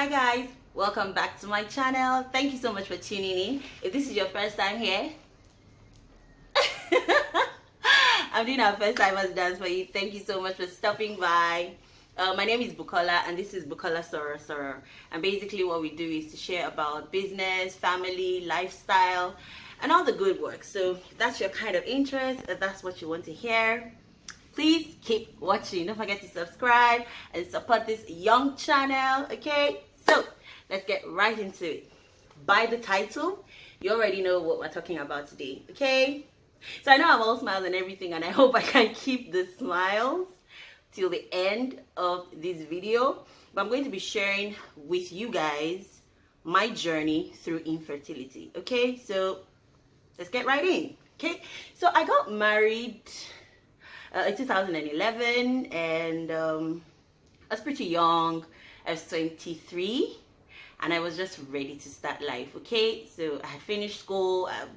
Hi guys, welcome back to my channel. Thank you so much for tuning in. If this is your first time here, I'm doing our first timers dance for you. Thank you so much for stopping by. My name is Bukola and this is Bukola Soro. And basically what we do is to share about business, family, lifestyle, and all the good work. So if that's your kind of interest, if that's what you want to hear, please keep watching. Don't forget to subscribe and support this young channel, okay? So let's get right into it. By the title, you already know what we're talking about today, okay? So I know I'm all smiles and everything, and I hope I can keep the smiles till the end of this video. But I'm going to be sharing with you guys my journey through infertility, okay? So let's get right in, okay? So I got married in 2011, and I was pretty young. I was 23, and I was just ready to start life, okay? So I had finished school, I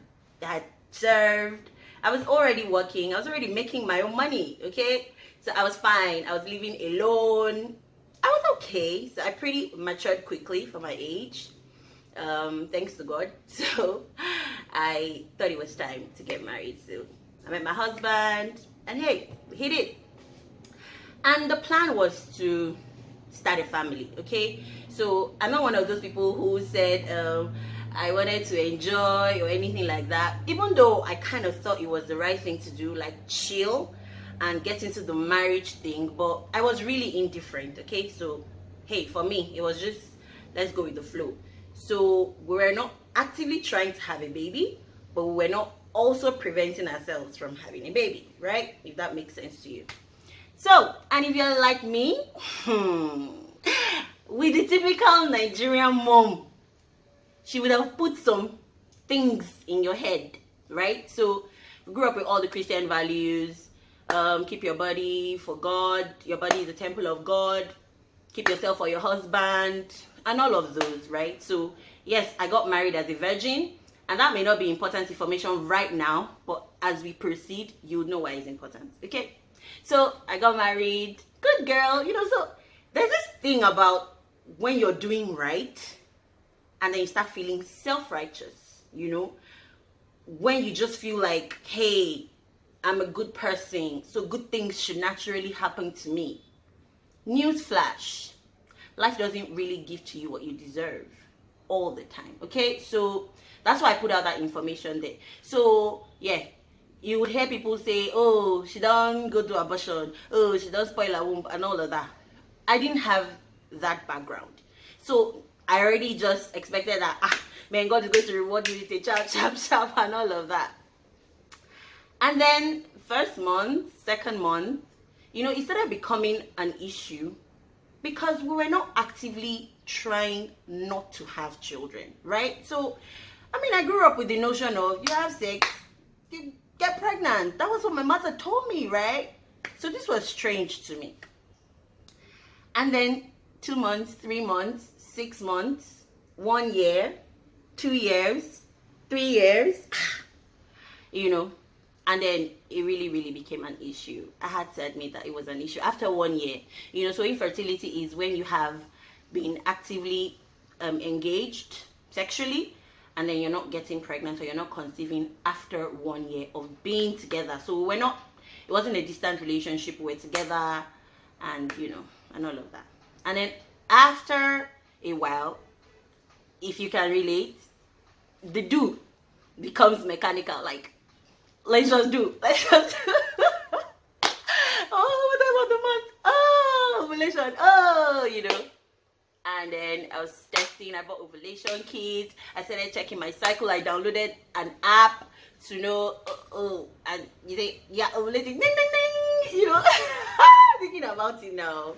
had served, I was already working, I was already making my own money, okay? So I was fine, I was living alone, I was okay. So I pretty matured quickly for my age, thanks to God. So I thought it was time to get married. So I met my husband, and hey, we hit it. And the plan was to start a family, okay? So I'm not one of those people who said I wanted to enjoy or anything like that, even though I kind of thought it was the right thing to do, like chill and get into the marriage thing. But I was really indifferent, okay? So hey, for me, it was just let's go with the flow. So we were not actively trying to have a baby, but we were not also preventing ourselves from having a baby, right? If that makes sense to you. So, and if you're like me, with the typical Nigerian mom, she would have put some things in your head, right? So, we grew up with all the Christian values. Keep your body for God. Your body is the temple of God. Keep yourself for your husband, and all of those, right? So, yes, I got married as a virgin. And that may not be important information right now, but as we proceed, you'll know why it's important, okay? So I got married, good girl, so there's this thing about when you're doing right, and then you start feeling self-righteous, when you just feel like, hey, I'm a good person, so good things should naturally happen to me. Newsflash, life doesn't really give to you what you deserve all the time, okay? So that's why I put out that information there. So yeah, you would hear people say, oh, she don't go to abortion, oh, she don't spoil her womb, and all of that. I didn't have that background, so I already just expected that man, God is going to reward you with a sharp and all of that. And then first month, second month, it started becoming an issue because we were not actively trying not to have children, right? So I grew up with the notion of you have sex, you get pregnant. That was what my mother told me, right? So this was strange to me. And then 2 months, 3 months, 6 months, 1 year, 2 years, 3 years, and then it really, really became an issue. I had to admit that it was an issue after 1 year. So infertility is when you have been actively engaged sexually, and then you're not getting pregnant or you're not conceiving after 1 year of being together. So it wasn't a distant relationship, we were together, and and all of that. And then after a while, if you can relate, the do becomes mechanical, like let's just do. Oh, what time of the month? Oh, ovulation. Oh, And then I was testing, I bought ovulation kits, I started checking my cycle, I downloaded an app to know, and you say, yeah, ovulating, ding, ding, ding, thinking about it now.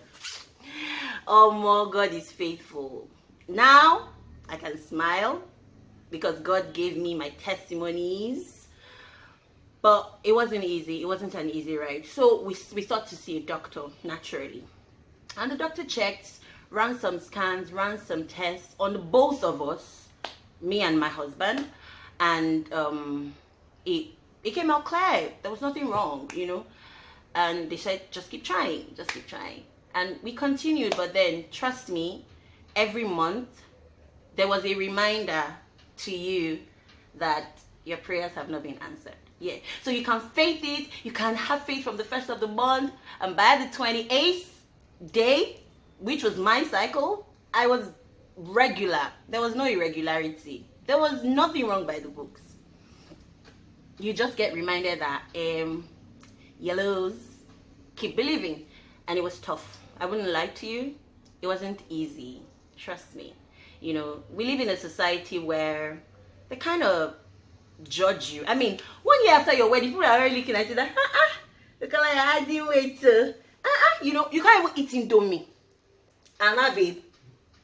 Oh my God is faithful. Now, I can smile because God gave me my testimonies, but it wasn't easy, it wasn't an easy ride. So we thought to see a doctor, naturally. And the doctor checked, ran some scans, ran some tests on both of us, me and my husband, and it came out clear. There was nothing wrong, and they said, just keep trying. And we continued, but then, trust me, every month there was a reminder to you that your prayers have not been answered. Yeah. So you can faith it, you can have faith from the first of the month, and by the 28th day, which was my cycle, I was regular. There was no irregularity. There was nothing wrong by the books. You just get reminded that yellows, keep believing. And it was tough. I wouldn't lie to you. It wasn't easy. Trust me. You know, we live in a society where they kind of judge you. I mean, 1 year after your wedding, people are already looking at you like, look like I didn't wait. You know, you can't even eat Indomie and have a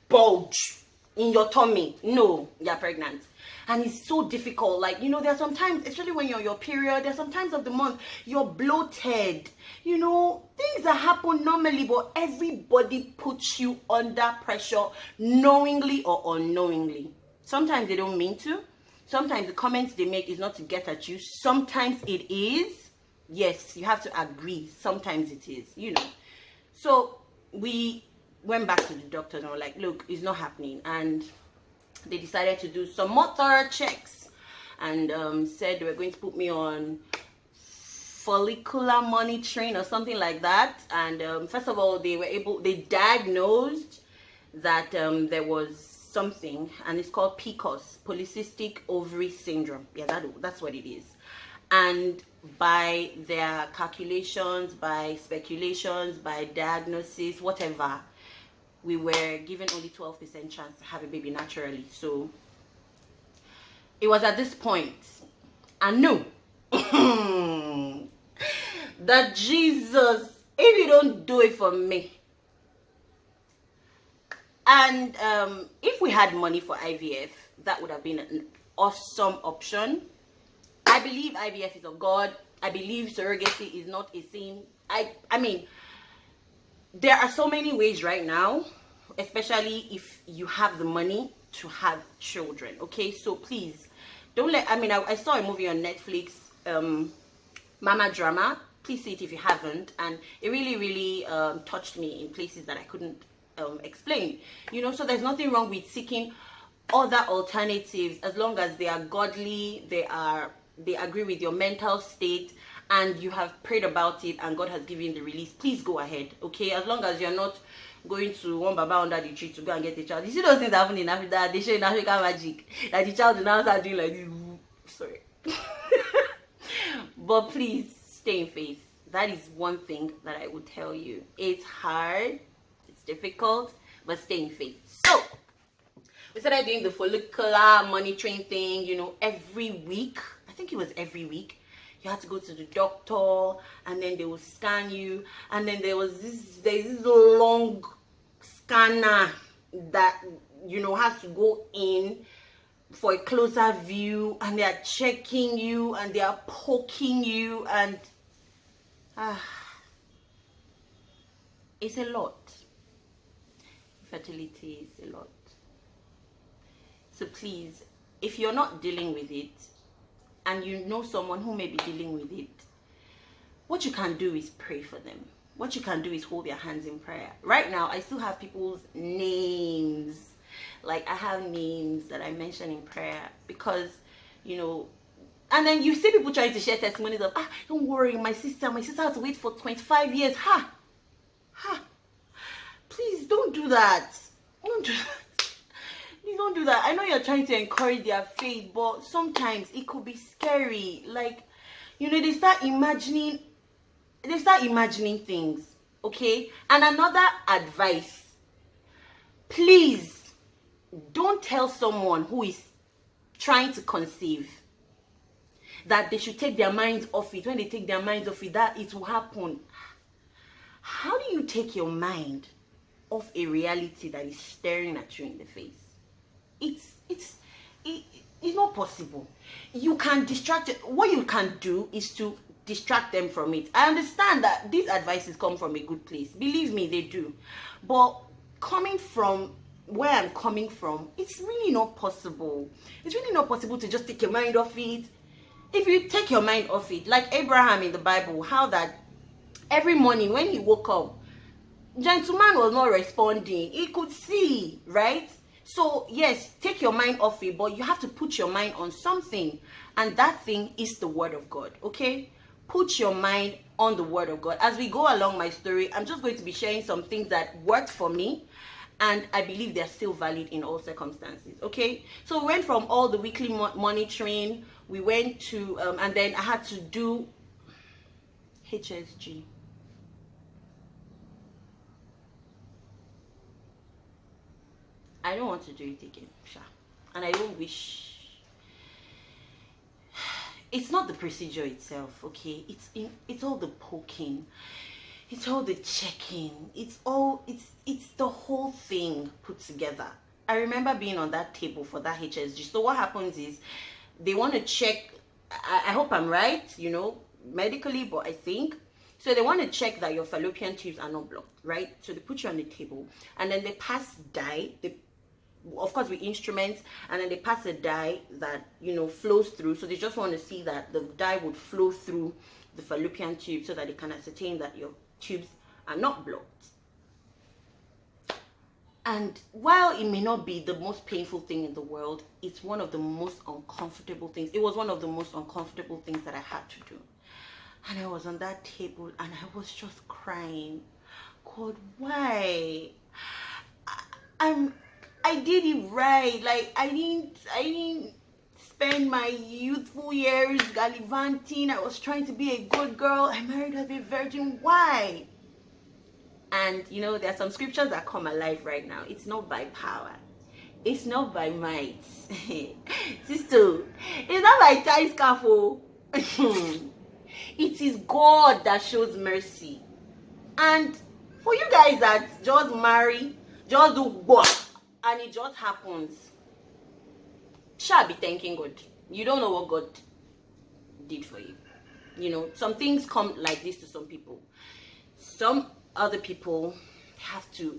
bulge in your tummy. No, you're pregnant. And it's so difficult. Like, you know, there are sometimes, especially when you're on your period, there's sometimes of the month you're bloated. You know, things that happen normally, but everybody puts you under pressure, knowingly or unknowingly. Sometimes they don't mean to. Sometimes the comments they make is not to get at you. Sometimes it is. Yes, you have to agree. Sometimes it is, you know. So we went back to the doctors and were like, look, it's not happening. And they decided to do some more thorough checks and said they were going to put me on follicular monitoring or something like that. And first of all, they diagnosed that there was something, and it's called PCOS, polycystic ovary syndrome. Yeah, that's what it is. And by their calculations, by speculations, by diagnosis, whatever, we were given only 12% chance to have a baby naturally. So it was at this point I knew that Jesus, if you don't do it for me, and if we had money for IVF, that would have been an awesome option. I believe IVF is of God. I believe surrogacy is not a sin. I mean, there are so many ways right now, especially if you have the money to have children. Okay, so please don't let. I mean, I saw a movie on Netflix, Mama Drama. Please see it if you haven't, and it really touched me in places that I couldn't explain. You know, so there's nothing wrong with seeking other alternatives as long as they are godly, they agree with your mental state, and you have prayed about it and God has given the release. Please go ahead, okay? As long as you're not going to one baba under the tree to go and get a child. You see those things happen in Africa, they show in African magic, that the child will now start doing like this. Sorry. But please stay in faith. That is one thing that I would tell you. It's hard, it's difficult, but stay in faith. So we started doing the follicular monitoring thing, you know, every week. I think it was every week. You had to go to the doctor, and then they will scan you, and then there's this long scanner that, you know, has to go in for a closer view, and they are checking you and they are poking you, and it's a lot. Fertility is a lot. So please, if you're not dealing with it and you know someone who may be dealing with it, what you can do is pray for them. What you can do is hold their hands in prayer. Right now, I still have people's names. Like, I have names that I mention in prayer because, you know, and then you see people trying to share testimonies of, don't worry, my sister had to wait for 25 years. Please don't do that. Don't do that. Please don't do that. I know you're trying to encourage their faith, but sometimes it could be scary. Like, you know, they start imagining things, okay? And another advice, please don't tell someone who is trying to conceive that they should take their minds off it. When they take their minds off it, that it will happen. How do you take your mind off a reality that is staring at you in the face? It's not possible. You can distract it. What you can do is to distract them from it. I understand that these advices come from a good place. Believe me, they do. But coming from where I'm coming from, it's really not possible. It's really not possible to just take your mind off it. If you take your mind off it, like Abraham in the Bible, how that every morning when he woke up, Gentleman was not responding. He could see, right? So yes, take your mind off it, but you have to put your mind on something, and that thing is the word of God. Okay, put your mind on the word of God. As we go along my story, I'm just going to be sharing some things that worked for me, and I believe they're still valid in all circumstances. Okay, so we went from all the weekly monitoring, we went to and then I had to do HSG. I don't want to do it again, Sha. And I don't wish. It's not the procedure itself, okay? It's all the poking, it's all the checking, it's the whole thing put together. I remember being on that table for that HSG. So what happens is they want to check. I hope I'm right, you know, medically, but I think so. They want to check that your fallopian tubes are not blocked, right? So they put you on the table, and then they pass dye. Of course with instruments, and then they pass a dye that, you know, flows through. So they just want to see that the dye would flow through the fallopian tube so that they can ascertain that your tubes are not blocked. And while it may not be the most painful thing in the world, it's one of the most uncomfortable things. It was one of the most uncomfortable things that I had to do. And I was on that table and I was just crying. God, why? I did it right. Like I didn't spend my youthful years gallivanting. I was trying to be a good girl. I married as a virgin. Why? And you know, there are some scriptures that come alive right now. It's not by power. It's not by might. Sister, it's not by time scaffold. It is God that shows mercy. And for you guys that just marry, just do what? And it just happens, shall be thanking God. You don't know what God did for you. You know, some things come like this to some people. Some other people have to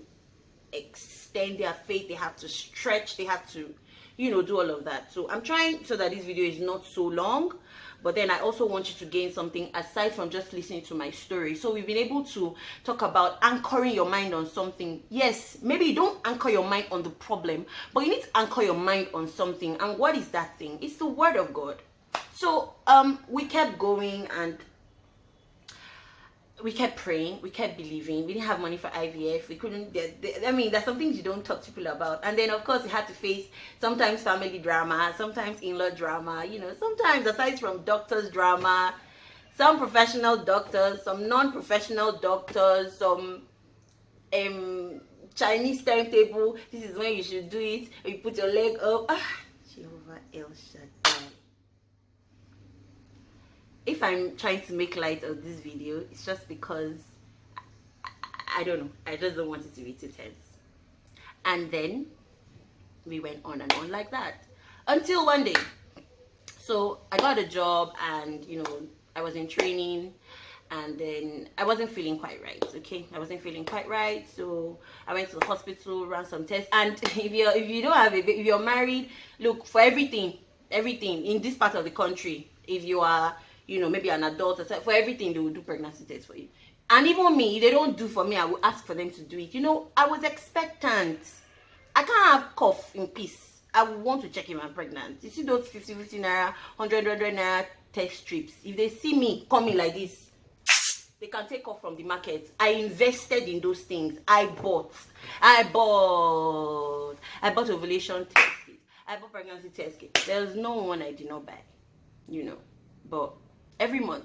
extend their faith, they have to stretch, they have to, you know, do all of that. So I'm trying so that this video is not so long, but then I also want you to gain something aside from just listening to my story. So we've been able to talk about anchoring your mind on something. Yes, maybe you don't anchor your mind on the problem, but you need to anchor your mind on something. And what is that thing? It's the word of God. So we kept going and we kept praying, we kept believing. We didn't have money for IVF. We couldn't I mean, there's some things you don't talk to people about. And then of course you had to face sometimes family drama, sometimes in-law drama, you know, sometimes aside from doctors drama, some professional doctors, some non-professional doctors, some Chinese timetable. This is when you should do it. You put your leg up. Jehovah El Shaddai. If I'm trying to make light of this video, it's just because I don't know. I just don't want it to be too tense. And then we went on and on like that until one day. So I got a job, and you know, I was in training, and then I wasn't feeling quite right. Okay, I wasn't feeling quite right, so I went to the hospital, ran some tests. And if you don't have if you're married, look, for everything in this part of the country, if you are, you know, maybe an adult, for everything they will do pregnancy tests for you. And even me, if they don't do for me, I will ask for them to do it. You know, I was expectant. I can't have cough in peace. I would want to check if I'm pregnant. You see those 50 naira, 100 naira test strips. If they see me coming like this, they can take off from the market. I invested in those things. I bought ovulation test kit. I bought pregnancy test kit. There's no one I did not buy, you know. But every month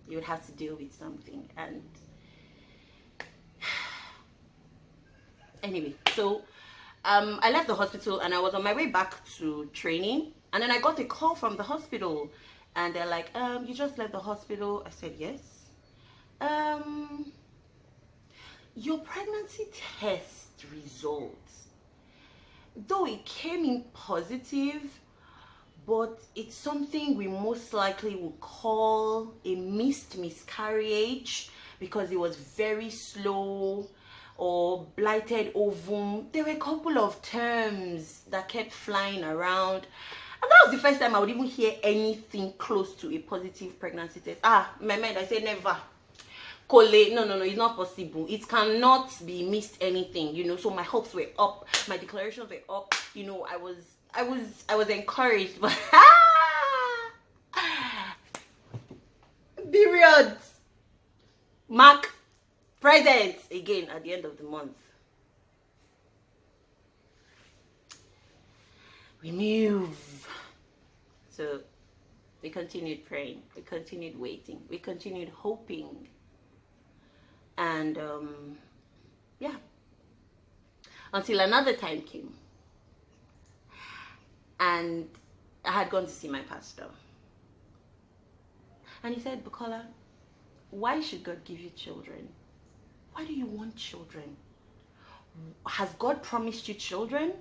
you would have to deal with something. And anyway, so I left the hospital and I was on my way back to training, and then I got a call from the hospital, and they're like, you just left the hospital. I said, yes. Your pregnancy test results, though it came in positive, but it's something we most likely would call a missed miscarriage because it was very slow, or blighted ovum. There were a couple of terms that kept flying around, and that was the first time I would even hear anything close to a positive pregnancy test. In my mind I said never. Kole, no, it's not possible. It cannot be missed anything, So my hopes were up, my declarations were up, I was encouraged, but period. Mark presents again at the end of the month. We move. So we continued praying, we continued waiting, we continued hoping. And yeah, until another time came, and I had gone to see my pastor, and he said, Bukola, why should God give you children? Why do you want children? Has God promised you children?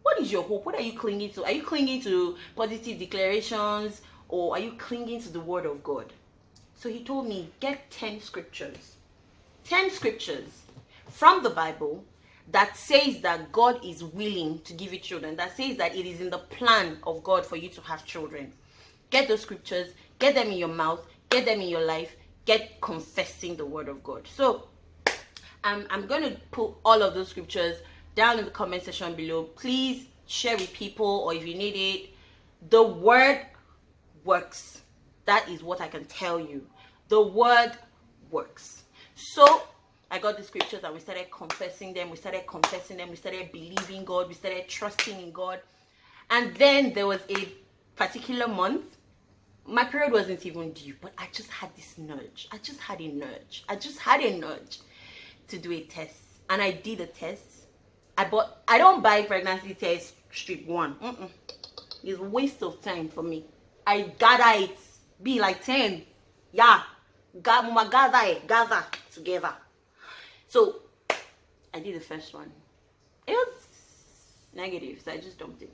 What is your hope? What are you clinging to? Are you clinging to positive declarations, or are you clinging to the word of God? So he told me, get 10 scriptures. 10 scriptures from the Bible that says that God is willing to give you children, that says that it is in the plan of God for you to have children. Get those scriptures, get them in your mouth, get them in your life, get confessing the word of God. So I'm going to put all of those scriptures down in the comment section below. Please share with people, or if you need it. The word works. That is what I can tell you. The word works. So I got the scriptures and we started confessing them. We started believing God. We started trusting in God. And then there was a particular month. My period wasn't even due, but I just had this nudge. I just had a nudge to do a test. And I did a test. I don't buy pregnancy test strip 1. It's a waste of time for me. I gather it. Be like 10. Yeah. Gather together. So I did the first one. It was negative, so I just dumped it.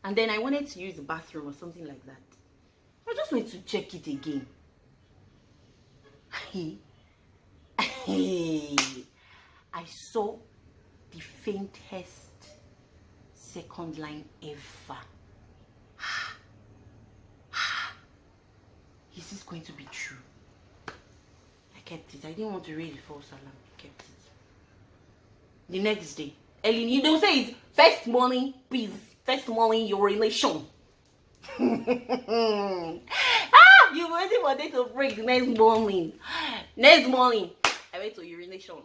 And then I wanted to use the bathroom or something like that. I just went to check it again. I saw the faintest second line ever. Is this going to be true? I kept it. I didn't want to read the false alarm. I kept it. The next day, Ellen, you don't say it's first morning, please. First morning urination. You waiting for day to break the next morning. Next morning, I went to urination.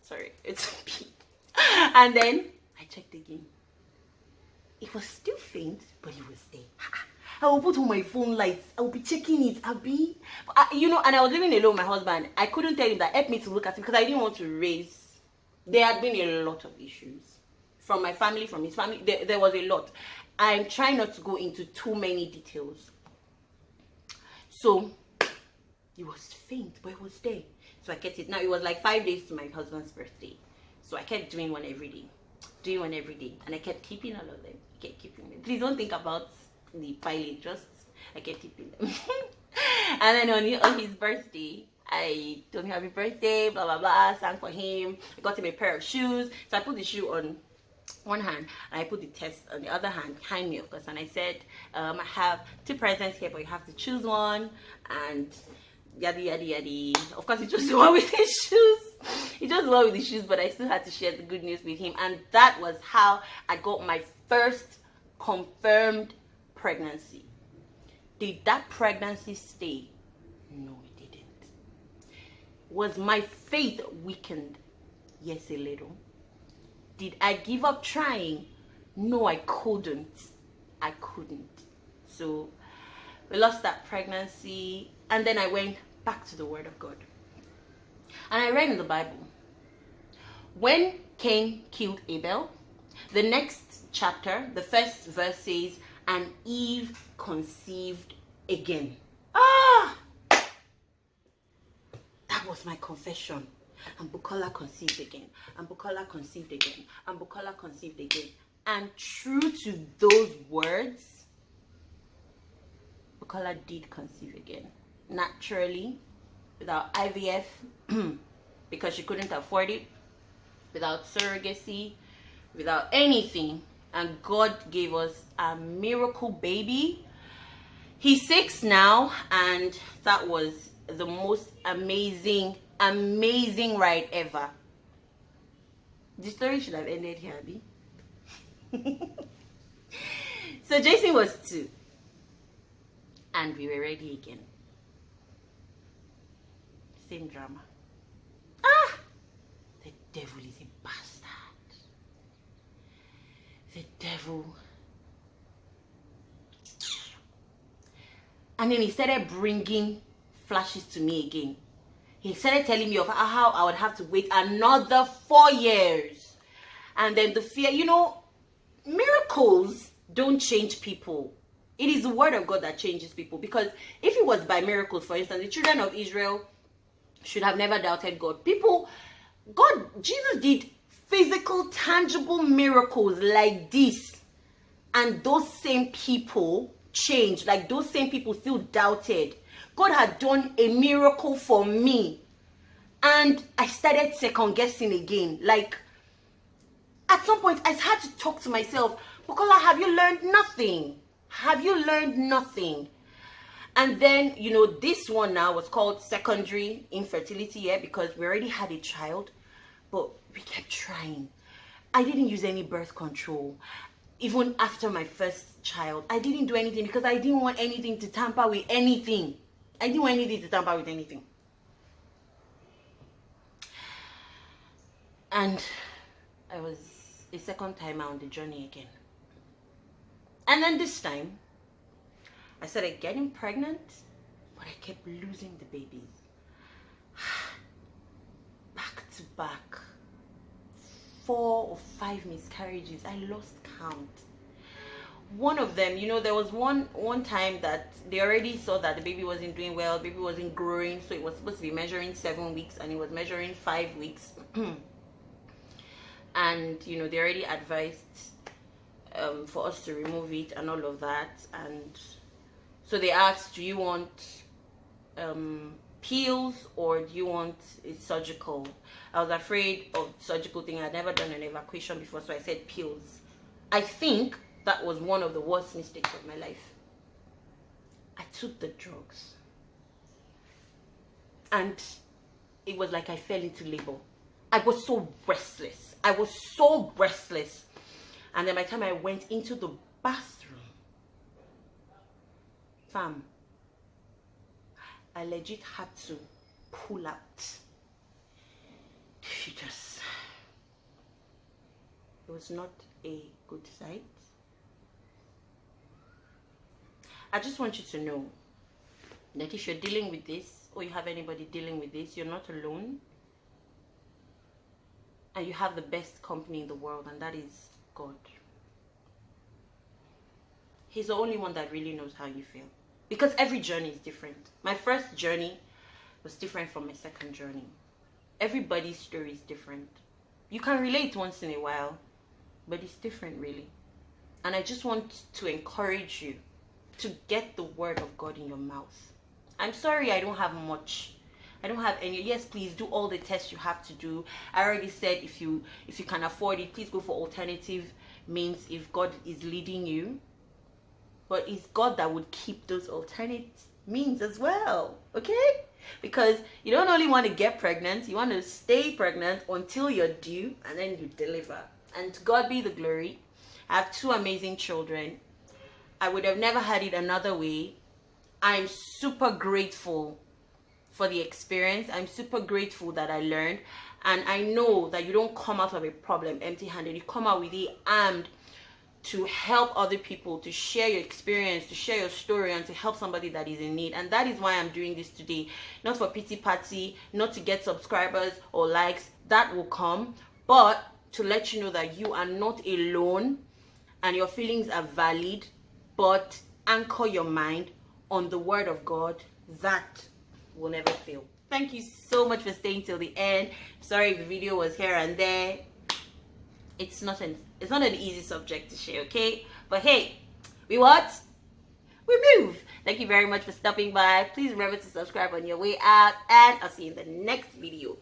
Sorry, it's pee. And then I checked again. It was still faint, but it was there. I will put on my phone lights. I will be checking it. I'll be, and I was living alone with my husband. I couldn't tell him that. Help me to look at it because I didn't want to raise. There had been a lot of issues from my family, from his family. There was a lot. I'm trying not to go into too many details. So it was faint, but it was there. So I kept it. Now it was like 5 days to my husband's birthday. So I kept doing one every day. And I kept keeping all of them. Please don't think about the pilot, just I kept keeping them. And then on his birthday, I told him happy birthday, blah blah blah, sang for him. I got him a pair of shoes. So I put the shoe on one hand and I put the test on the other hand behind me, of course, and I said, I have 2 presents here, but you have to choose one, and yada yada yada. Of course, he chose the one with his shoes. But I still had to share the good news with him, and that was how I got my first confirmed pregnancy. Did that pregnancy stay? No, it didn't. Was my faith weakened? Yes, a little. Did I give up trying? No, I couldn't. So we lost that pregnancy, and then I went back to the Word of God. And I read in the Bible, when Cain killed Abel, the next chapter, the first verse says, and Eve conceived again. That was my confession. And Bukola conceived again. And Bukola conceived again. And Bukola conceived again. And true to those words, Bukola did conceive again. Naturally, without IVF, because she couldn't afford it, without surrogacy, without anything. And God gave us a miracle baby. He's 6 now, and that was the most amazing ride ever. The story should have ended here, Abby. So Jason was 2 and we were ready again. Same drama. The devil is a bastard. The devil. And then he started bringing flashes to me again. He started telling me of how I would have to wait another 4 years. And then the fear, miracles don't change people. It is the word of God that changes people. Because if it was by miracles, for instance, the children of Israel should have never doubted God. Jesus did physical, tangible miracles like this. And those same people changed. Like those same people still doubted. God had done a miracle for me. And I started second guessing again. Like, at some point, I had to talk to myself, Bukola, have you learned nothing? Have you learned nothing? And then, this one now was called secondary infertility, because we already had a child, but we kept trying. I didn't use any birth control. Even after my first child, I didn't do anything because I didn't want anything to tamper with anything. I didn't want anything to tamper with anything. And I was a second time on the journey again. And then this time, I started getting pregnant, but I kept losing the babies. Back to back. 4 or 5 miscarriages. I lost count. One of them, there was one time that they already saw that the baby wasn't doing well, the baby wasn't growing, so it was supposed to be measuring 7 weeks and it was measuring 5 weeks. And they already advised for us to remove it and all of that. And so they asked, do you want pills or do you want it surgical? I was afraid of surgical thing. I'd never done an evacuation before, so I said pills. I think that was one of the worst mistakes of my life. I took the drugs and it was like I fell into labor. I was so restless. And then by the time I went into the bathroom, fam, I legit had to pull out the fetus. It was not a good sight. I just want you to know that if you're dealing with this, or you have anybody dealing with this, you're not alone. And you have the best company in the world, and that is God. He's the only one that really knows how you feel. Because every journey is different. My first journey was different from my second journey. Everybody's story is different. You can relate once in a while, but it's different really. And I just want to encourage you to get the word of God in your mouth. I'm sorry I don't have much. I don't have any. Yes, please do all the tests you have to do. I already said if you can afford it, please go for alternative means if God is leading you. But it's God that would keep those alternate means as well. Okay? Because you don't only want to get pregnant, you want to stay pregnant until you're due and then you deliver. And to God be the glory. I have 2 amazing children. I would have never had it another way. I'm super grateful for the experience. I'm super grateful that I learned. And I know that you don't come out of a problem empty-handed. You come out with it armed to help other people, to share your experience, to share your story, and to help somebody that is in need. And that is why I'm doing this today. Not for pity party, not to get subscribers or likes. That will come. But to let you know that you are not alone and your feelings are valid. But anchor your mind on the word of God. That will never fail. Thank you so much for staying till the end. Sorry if the video was here and there. It's not an easy subject to share, okay? But hey, we what? We move. Thank you very much for stopping by. Please remember to subscribe on your way out, and I'll see you in the next video.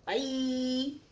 Bye.